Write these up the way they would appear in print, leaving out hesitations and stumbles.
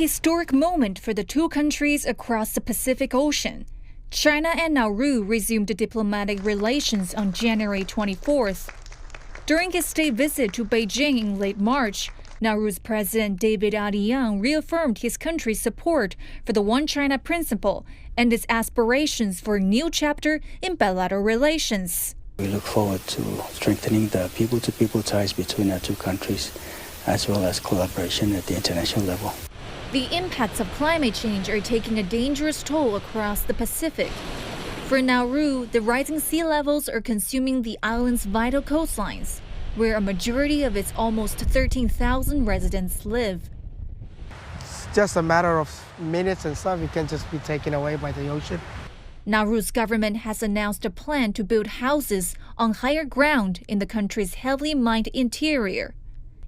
Historic moment for the two countries across the Pacific Ocean. China and Nauru resumed diplomatic relations on January 24th. During his state visit to Beijing in late March, Nauru's President David Adiyang reaffirmed his country's support for the One China principle and its aspirations for a new chapter in bilateral relations. We look forward to strengthening the people-to-people ties between our two countries, as well as collaboration at the international level. The impacts of climate change are taking a dangerous toll across the Pacific. For Nauru, the rising sea levels are consuming the island's vital coastlines, where a majority of its almost 13,000 residents live. It's just a matter of minutes and stuff. It can just be taken away by the ocean. Nauru's government has announced a plan to build houses on higher ground in the country's heavily mined interior.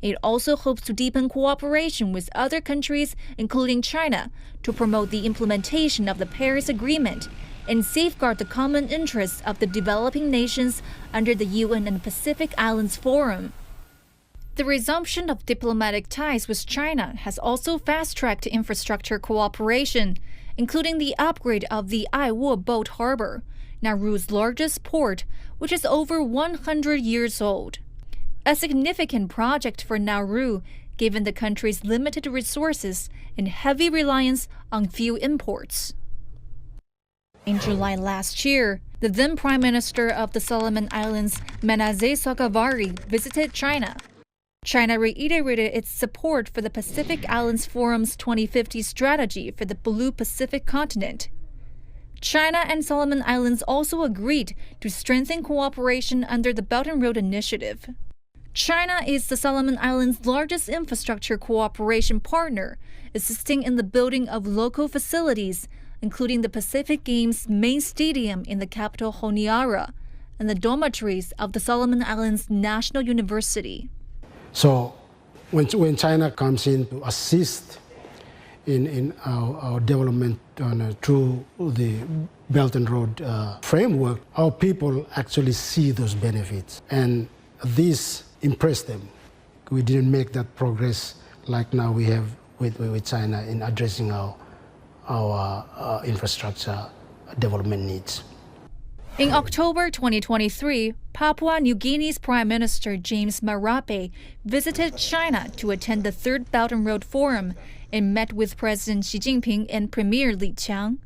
It also hopes to deepen cooperation with other countries, including China, to promote the implementation of the Paris Agreement and safeguard the common interests of the developing nations under the UN and Pacific Islands Forum. The resumption of diplomatic ties with China has also fast-tracked infrastructure cooperation, including the upgrade of the Aiwo boat harbor, Nauru's largest port, which is over 100 years old. A significant project for Nauru, given the country's limited resources and heavy reliance on fuel imports. In July last year, the then Prime Minister of the Solomon Islands, Manasseh Sogavare, visited China. China reiterated its support for the Pacific Islands Forum's 2050 strategy for the Blue Pacific continent. China and Solomon Islands also agreed to strengthen cooperation under the Belt and Road Initiative. China is the Solomon Islands' largest infrastructure cooperation partner, assisting in the building of local facilities, including the Pacific Games main stadium in the capital Honiara and the dormitories of the Solomon Islands National University. So when China comes in to assist in our development through the Belt and Road framework, our people actually see those benefits. And this impressed them. We didn't make that progress like now we have with China in addressing our infrastructure development needs. In October 2023, Papua New Guinea's Prime Minister James Marape visited China to attend the Third Belt and Road Forum and met with President Xi Jinping and Premier Li Qiang.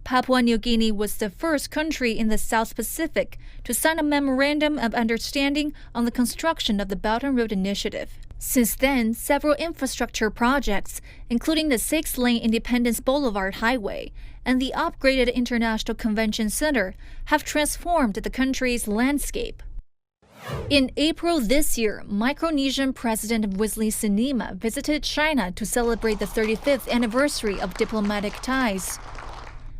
Papua New Guinea was the first country in the South Pacific to sign a memorandum of understanding on the construction of the Belt and Road Initiative. Since then, several infrastructure projects, including the 6-lane Independence Boulevard Highway and the upgraded International Convention Center, have transformed the country's landscape. In April this year, Micronesian President Wesley Sinema visited China to celebrate the 35th anniversary of diplomatic ties.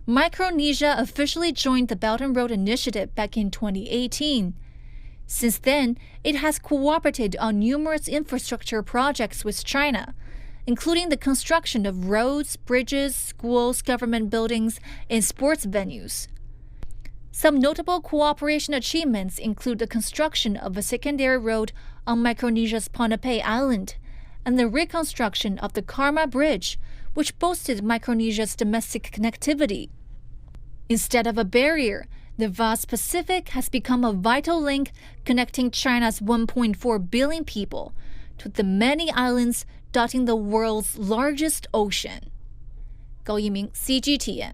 Micronesia officially joined the Belt and Road Initiative back in 2018. Since then, it has cooperated on numerous infrastructure projects with China, including the construction of roads, bridges, schools, government buildings, and sports venues. Some notable cooperation achievements include the construction of a secondary road on Micronesia's Ponape Island and the reconstruction of the Karma Bridge, which boosted Micronesia's domestic connectivity. Instead of a barrier, the vast Pacific has become a vital link connecting China's 1.4 billion people to the many islands dotting the world's largest ocean. 高一鸣 CGTN